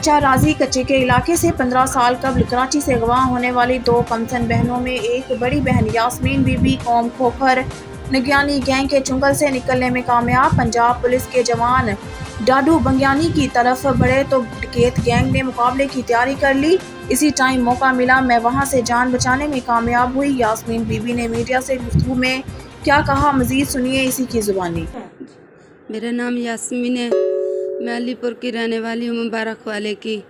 بچہ راضی کچے کے علاقے سے 15 سال قبل کراچی سے اغوا ہونے والی دو کمسن بہنوں میں ایک بڑی بہن یاسمین بی بی قوم کھوکھر نگیانی گینگ کے چنگل سے نکلنے میں کامیاب۔ پنجاب پولیس کے جوان ڈاڈو بنگیانی کی طرف بڑھے تو ڈکیت گینگ نے مقابلے کی تیاری کر لی۔ اسی ٹائم موقع ملا، میں وہاں سے جان بچانے میں کامیاب ہوئی۔ یاسمین بی بی نے میڈیا سے گفتگو میں کیا کہا، مزید سنیے اسی کی زبانی۔ میرا نام یاسمین ہے، میں علی پور کی رہنے والی ہوں، مبارک والے کی۔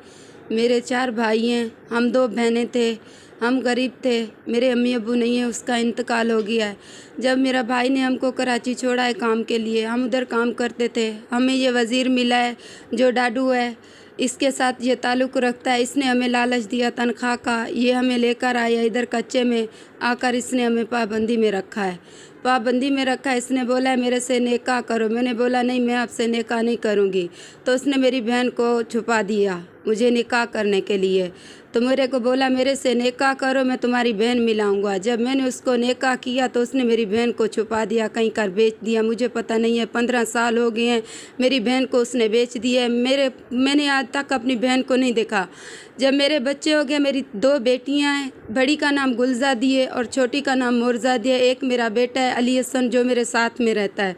میرے 4 بھائی ہیں، ہم 2 بہنیں تھے، ہم غریب تھے، میرے امی ابو نہیں ہیں، اس کا انتقال ہو گیا ہے۔ جب میرا بھائی نے ہم کو کراچی چھوڑا ہے کام کے لیے، ہم ادھر کام کرتے تھے، ہمیں یہ وزیر ملا ہے جو ڈاڈو ہے، اس کے ساتھ یہ تعلق رکھتا ہے۔ اس نے ہمیں لالچ دیا تنخواہ کا، یہ ہمیں لے کر آیا ادھر کچے میں آ کر، اس نے ہمیں پابندی میں رکھا ہے، پابندی میں رکھا ہے۔ اس نے بولا ہے میرے سے نکاح کرو، میں نے بولا نہیں، میں آپ سے نکاح نہیں کروں گی، تو اس نے میری بہن کو چھپا دیا مجھے نکاح کرنے کے لیے، تو میرے کو بولا میرے سے نکاح کرو، میں تمہاری بہن ملاؤں گا۔ جب میں نے اس کو نکاح کیا تو اس نے میری بہن کو چھپا دیا، کہیں کر بیچ دیا، مجھے پتہ نہیں ہے۔ 15 سال ہو گئے ہیں میری بہن کو اس نے بیچ دیا ہے، میں نے آج تک اپنی بہن کو نہیں دیکھا۔ جب میرے بچے ہو گئے، میری 2 بیٹیاں ہیں، بڑی کا نام گلزادی ہے اور چھوٹی کا نام مورزادی ہے۔ ایک میرا بیٹا ہے علی حسن جو میرے ساتھ میں رہتا ہے۔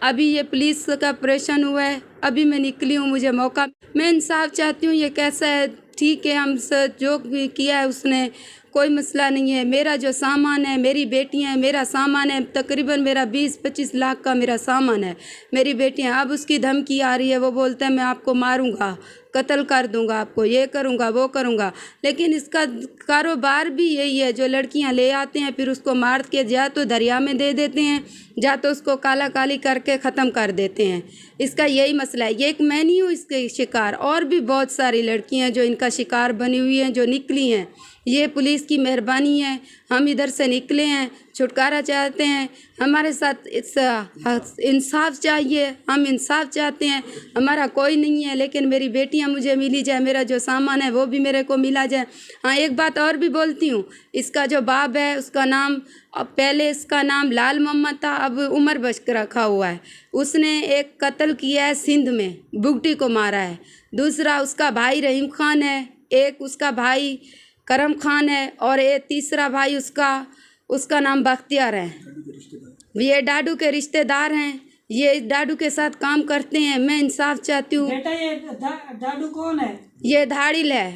ابھی یہ پولیس کا آپریشن ہوا ہے، ابھی میں نکلی ہوں، مجھے موقع، میں انصاف چاہتی ہوں۔ یہ کیسا ہے؟ ٹھیک ہے، ہم سے جو کیا ہے اس نے کوئی مسئلہ نہیں ہے۔ میرا جو سامان ہے، میری بیٹیاں ہیں، میرا سامان ہے، تقریباً میرا 20-25 لاکھ کا میرا سامان ہے، میری بیٹیاں۔ اب اس کی دھمکی آ رہی ہے، وہ بولتا ہے میں آپ کو ماروں گا، قتل کر دوں گا آپ کو، یہ کروں گا وہ کروں گا۔ لیکن اس کا کاروبار بھی یہی ہے، جو لڑکیاں لے آتے ہیں پھر اس کو مار کے یا تو دریا میں دے دیتے ہیں یا تو اس کو کالا کالی کر کے ختم کر دیتے ہیں۔ اس کا یہی مسئلہ ہے۔ یہ ایک میں نہیں ہوں اس کے شکار، اور بھی بہت ساری لڑکیاں جو ان کا شکار بنی ہوئی ہیں، جو نکلی ہیں۔ یہ پولیس کی مہربانی ہے، ہم ادھر سے نکلے ہیں، چھٹکارا چاہتے ہیں، ہمارے ساتھ انصاف چاہیے، ہم انصاف چاہتے ہیں، ہمارا کوئی نہیں ہے، لیکن میری بیٹیاں مجھے ملی جائے، میرا جو سامان ہے وہ بھی میرے کو ملا جائے۔ ہاں، ایک بات اور بھی بولتی ہوں، اس کا جو باپ ہے اس کا نام، پہلے اس کا نام لال محمد تھا، اب عمر بشک رکھا ہوا ہے۔ اس نے ایک قتل کیا ہے سندھ میں، بگٹی کو مارا ہے۔ دوسرا اس کا بھائی رحیم خان ہے، ایک اس کا بھائی کرم خان ہے، اور ایک تیسرا بھائی اس کا نام بختیار ہے۔ یہ ڈاڈو کے رشتہ دار ہیں، یہ ڈاڈو کے ساتھ کام کرتے ہیں۔ میں انصاف چاہتی ہوں۔ بیٹا یہ ڈاڈو کون ہے؟ یہ دھاڑیل ہے،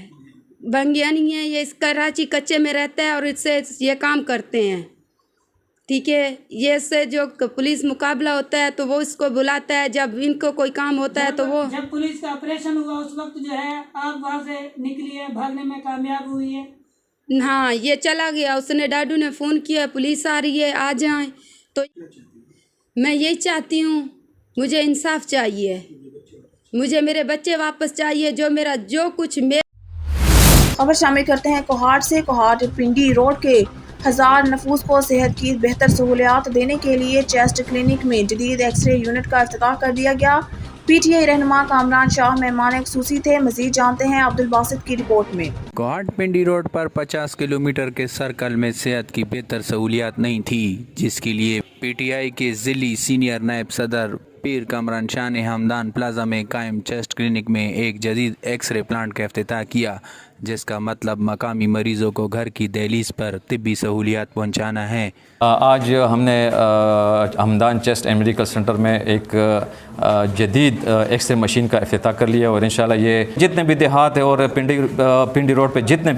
بنگیانی ہے، یہ اس کراچی کچے میں رہتا ہے اور اس سے یہ کام کرتے ہیں، ٹھیک ہے۔ یہ سے جو پولیس مقابلہ ہوتا ہے تو وہ اس کو بلاتا ہے، جب ان کو کوئی کام ہوتا ہے تو وہ، جب پولیس کا آپریشن ہوا اس وقت جو ہے آپ وہاں سے نکلی ہے، بھاگنے میں کامیاب ہوئی ہے؟ ہاں، یہ چلا گیا، اس نے ڈاڈو نے فون کیا پولیس آ رہی ہے آ جائیں، تو میں یہی چاہتی ہوں، مجھے انصاف چاہیے، مجھے میرے بچے واپس چاہیے، جو میرا جو کچھ خبر شامل کرتے ہیں کوہاٹ سے۔ کوہاٹ پنڈی روڈ کے 1000 نفوس کو صحت کی بہتر سہولیات دینے کے لیے چیسٹ کلینک میں جدید ایکس رے یونٹ کا افتتاح کر دیا گیا۔ پی ٹی آئی رہنما کامران شاہ مہمان خصوصی تھے۔ مزید جانتے ہیں عبدالباسط کی رپورٹ میں۔ کوہاٹ پنڈی روڈ پر 50 کلومیٹر کے سرکل میں صحت کی بہتر سہولیات نہیں تھی، جس کے لیے پی ٹی آئی کے ضلعی سینئر نائب صدر پیر کامران شاہ نے ہمدان پلازا میں قائم چیسٹ کلینک میں ایک جدید ایکس رے پلانٹ کا افتتاح کیا، جس کا مطلب مقامی مریضوں کو گھر کی دہلیز پر طبی سہولیات پہنچانا ہے۔ آج ہم نے Hamdan chest and medical centre میں ایک جدید ایکس رے مشین کا افتتاح کر لیا، اور انشاءاللہ یہ جتنے بھی دیہات ہے اور پنڈی روڈ پہ جتنے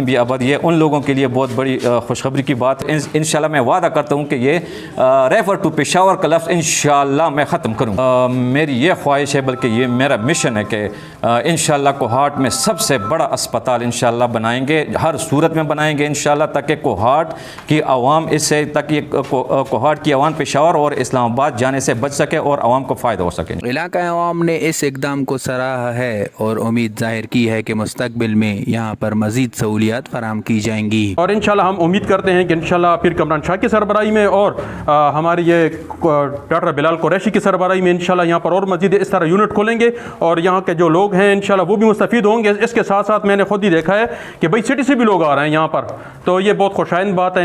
بھی آبادی ہے، ان لوگوں کے لیے بہت بڑی خوشخبری کی بات۔ انشاءاللہ میں وعدہ کرتا ہوں کہ یہ ریفر ٹو پشاور کا لفظ انشاءاللہ میں ختم کروں۔ میری یہ خواہش ہے، بلکہ یہ میرا مشن ہے کہ انشاءاللہ کوہاٹ میں سب سے بڑا اسپتال انشاءاللہ بنائیں گے، ہر صورت میں بنائیں گے انشاءاللہ، تاکہ کوہاٹ کی عوام تاکہ کوہاٹ کی عوام پشاور اور اسلام آباد جانے سے بچ سکے اور عوام کو فائدہ ہو سکے۔ علاقہ عوام نے اس اقدام کو سراہا ہے اور امید ظاہر کی ہے کہ مستقبل میں یہاں پر مزید سہولیات فراہم کی جائیں گی، اور انشاءاللہ ہم امید کرتے ہیں کہ انشاءاللہ پیر کامران شاہ کی سربراہی میں اور ہماری یہ ڈاکٹر بلال قریشی کی سربراہی میں انشاءاللہ یہاں پر اور مزید اس طرح یونٹ کھولیں گے، اور یہاں کے جو لوگ ہیں انشاءاللہ وہ بھی مستفید ہوں گے۔ اس کے ساتھ ساتھ میں نے خود ہی دیکھا ہے کہ بھئی سٹی سے بھی لوگ آ رہے ہیں یہاں پر، تو یہ بہت خوشائند بات ہے۔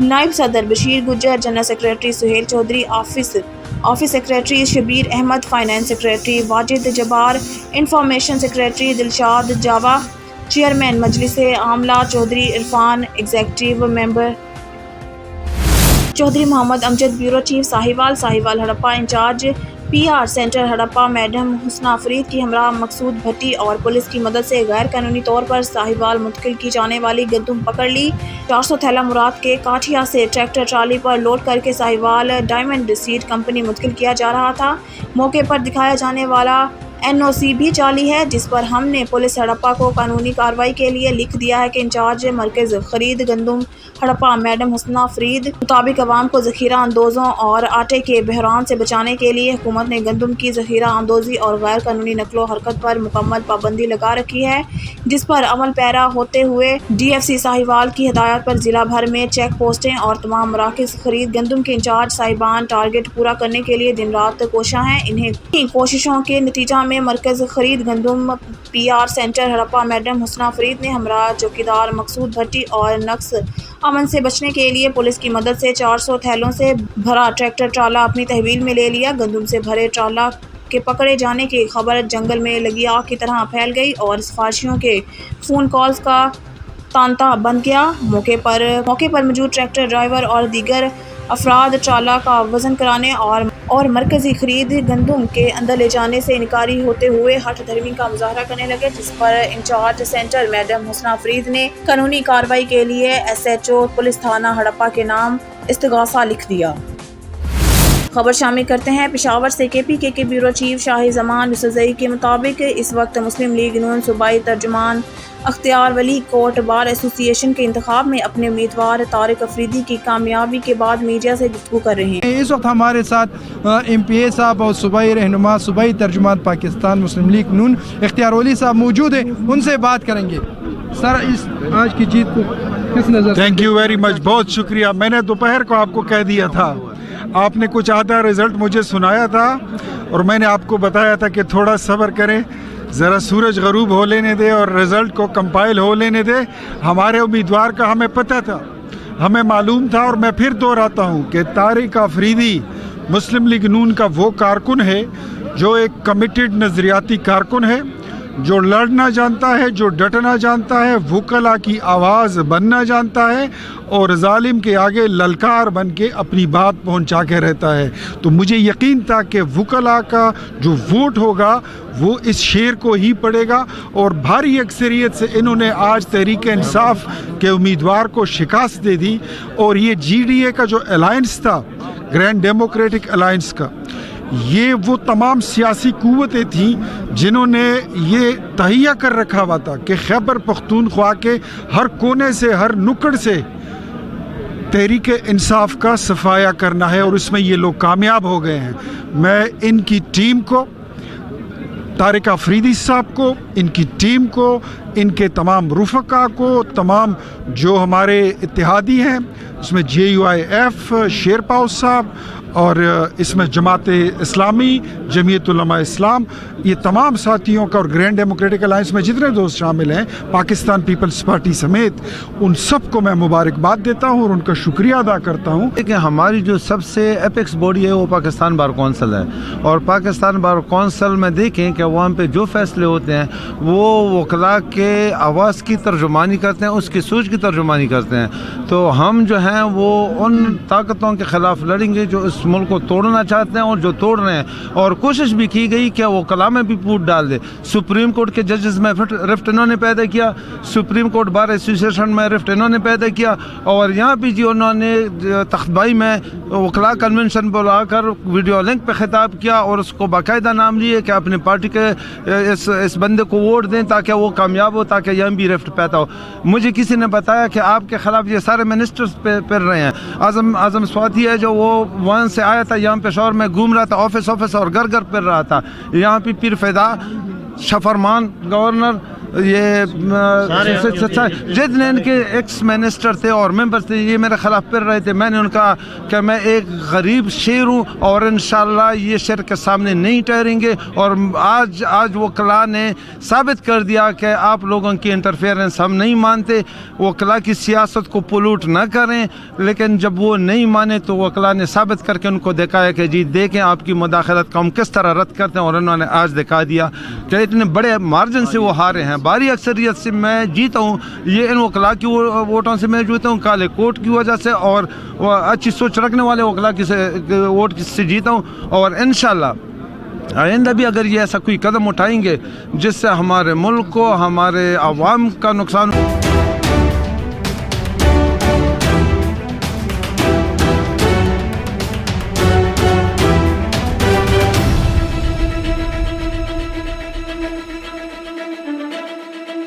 نائب صدر Bashir Gujjar, general secretary Sohail Chaudhry, office secretary Shabbir Ahmad, finance secretary Wajid Jabbar, information secretary Dilshad Jawa, chairman مجلس عاملہ Chaudhry Irfan, executive member Chaudhry Muhammad Amjad, bureau chief Sahiwal Harappa incharge PR centre Harappa madam Husna Farid کی ہمراہ مقصود بھٹی اور پولیس کی مدد سے غیر قانونی طور پر ساہیوال منتقل کی جانے والی گندم پکڑ لی۔ 400 تھیلا مراد کے کاٹھیا سے ٹریکٹر ٹرالی پر لوڈ کر کے ساہیوال ڈائمنڈ سیڈ کمپنی منتقل کیا جا رہا تھا۔ موقع پر دکھایا جانے والا NOC بھی جعلی ہے، جس پر ہم نے پولیس ہڑپہ کو قانونی کارروائی کے لیے لکھ دیا ہے کہ انچارج مرکز خرید گندم ہڑپہ میڈم حسنہ فرید مطابق عوام کو ذخیرہ اندوزوں اور آٹے کے بحران سے بچانے کے لیے حکومت نے گندم کی ذخیرہ اندوزی اور غیر قانونی نقل و حرکت پر مکمل پابندی لگا رکھی ہے، جس پر عمل پیرا ہوتے ہوئے DFC ساہیوال کی ہدایات پر ضلع بھر میں چیک پوسٹیں اور تمام مراکز خرید گندم کے انچارج صاحبان ٹارگٹ پورا کرنے کے لیے دن رات کوشاں ہیں۔ انہیں کوششوں کے نتیجہ میں مرکز خرید گندم PR centre Harappa madam Husna Farid نے ہمراہ چوکیدار مقصود بھٹی اور نقص امن سے بچنے کے لیے پولیس کی مدد سے 400 تھیلوں سے بھرا ٹریکٹر ٹرالا اپنی تحویل میں لے لیا۔ گندم سے بھرے ٹرالا کے پکڑے جانے کی خبر جنگل میں لگی آگ کی طرح پھیل گئی اور سفارشیوں کے فون کالز کا تانتا بن گیا۔ موقع پر موجود ٹریکٹر ڈرائیور اور دیگر افراد ٹرالا کا وزن کرانے اور مرکزی خرید گندم کے اندر لے جانے سے انکاری ہوتے ہوئے ہٹ دھرمی کا مظاہرہ کرنے لگے، جس پر incharge centre madam Husna Farid نے قانونی کارروائی کے لیے SHO پولیس تھانہ ہڑپہ کے نام استغاثہ لکھ دیا۔ خبر شامل کرتے ہیں پشاور سے۔ KPK کے بیورو چیف شاہی زمان یوسفزئی کے مطابق اس وقت مسلم لیگ نون صوبائی ترجمان اختیار ولی کوٹ بار ایسوسی ایشن کے انتخاب میں اپنے امیدوار طارق افریدی کی کامیابی کے بعد میڈیا سے گفتگو کر رہے ہیں۔ اس وقت ہمارے ساتھ MPA صاحب اور صوبائی رہنما صوبائی ترجمان پاکستان مسلم لیگ نون اختیار ولی صاحب موجود ہیں، ان سے بات کریں گے۔ سر، اس آج کی جیت کو کس نظر؟ تھینک یو ویری مچ، بہت شکریہ۔ میں نے دوپہر کو آپ کو کہہ دیا تھا، آپ نے کچھ آدھا رزلٹ مجھے سنایا تھا اور میں نے آپ کو بتایا تھا کہ تھوڑا صبر کریں، ذرا سورج غروب ہو لینے دے اور رزلٹ کو کمپائل ہو لینے دے۔ ہمارے امیدوار کا ہمیں پتہ تھا، ہمیں معلوم تھا، اور میں پھر دہراتا ہوں کہ طارق افریدی مسلم لیگ نون کا وہ کارکن ہے جو ایک کمیٹڈ نظریاتی کارکن ہے، جو لڑنا جانتا ہے، جو ڈٹنا جانتا ہے، وکلا کی آواز بننا جانتا ہے اور ظالم کے آگے للکار بن کے اپنی بات پہنچا کے رہتا ہے۔ تو مجھے یقین تھا کہ وکلا کا جو ووٹ ہوگا وہ اس شیر کو ہی پڑے گا، اور بھاری اکثریت سے انہوں نے آج تحریک انصاف کے امیدوار کو شکست دے دی، اور یہ GDA کا جو الائنس تھا، گرینڈ ڈیموکریٹک الائنس کا، یہ وہ تمام سیاسی قوتیں تھیں جنہوں نے یہ تہیہ کر رکھا ہوا تھا کہ خیبر پختونخوا کے ہر کونے سے، ہر نکڑ سے تحریک انصاف کا صفایا کرنا ہے، اور اس میں یہ لوگ کامیاب ہو گئے ہیں۔ میں ان کی ٹیم کو، طارق افریدی صاحب کو، ان کی ٹیم کو، ان کے تمام رفقا کو، تمام جو ہمارے اتحادی ہیں، اس میں JUIF شیرپاؤ صاحب، اور اس میں جماعت اسلامی، جمعیت علماء اسلام، یہ تمام ساتھیوں کا، اور گرینڈ ڈیموکریٹک الائنس میں جتنے دوست شامل ہیں، پاکستان پیپلز پارٹی سمیت، ان سب کو میں مبارکباد دیتا ہوں اور ان کا شکریہ ادا کرتا ہوں۔ کہ ہماری جو سب سے ایپیکس باڈی ہے وہ پاکستان بار کونسل ہے، اور پاکستان بار کونسل میں دیکھیں کہ عوام پہ جو فیصلے ہوتے ہیں وہ وکلاء کے آواز کی ترجمانی کرتے ہیں، اس کی سوچ کی ترجمانی کرتے ہیں۔ تو ہم جو ہیں وہ ان طاقتوں کے خلاف لڑیں گے جو اس ملک کو توڑنا چاہتے ہیں اور جو توڑ رہے ہیں، اور کوشش بھی کی گئی کہ وکلاء میں بھی پھوٹ ڈال دے۔ سپریم کورٹ کے ججز میں رفٹ انہوں نے پیدا کیا، سپریم کورٹ بار ایسوسی ایشن میں رفٹ انہوں نے پیدا کیا، اور یہاں بھی جی انہوں نے تختبائی میں وکلاء کنونشن بلا کر ویڈیو لنک پہ خطاب کیا، اور اس کو باقاعدہ نام لیے کہ اپنی پارٹی کے اس بندے کو ووٹ دیں تاکہ وہ کامیاب ہو، تاکہ یہاں بھی رفٹ پیدا ہو۔ مجھے کسی نے بتایا کہ آپ کے خلاف یہ سارے منسٹرز پھر رہے ہیں۔ اعظم سواتی ہے جو وہ وہاں سے آیا تھا، یہاں پشاور میں گھوم رہا تھا، آفس اور گھر پھر رہا تھا۔ یہاں پہ پیر فیدا، شفرمان گورنر، یہ جتنے ان کے ایکس منسٹر تھے اور ممبرس تھے یہ میرے خلاف پھر رہے تھے. میں نے ان کا کہ میں ایک غریب شیر ہوں اور انشاءاللہ یہ شیر کے سامنے نہیں ٹھہریں گے. اور آج وکلاء نے ثابت کر دیا کہ آپ لوگوں کی انٹرفیئرنس ہم نہیں مانتے. وکلاء کی سیاست کو پولوٹ نہ کریں, لیکن جب وہ نہیں مانے تو وکلاء نے ثابت کر کے ان کو دکھایا کہ جی دیکھیں آپ کی مداخلت کو ہم کس طرح رد کرتے ہیں. اور انہوں نے آج دکھا دیا کہ اتنے بڑے مارجن سے وہ ہارے ہیں. بھاری اکثریت سے میں جیتا ہوں, یہ ان وکلاء کی ووٹوں سے میں جیتا ہوں, کالے کوٹ کی وجہ سے اور اچھی سوچ رکھنے والے وکلاء کی ووٹ سے جیتا ہوں. اور انشاءاللہ آئندہ بھی اگر یہ ایسا کوئی قدم اٹھائیں گے جس سے ہمارے ملک کو, ہمارے عوام کا نقصان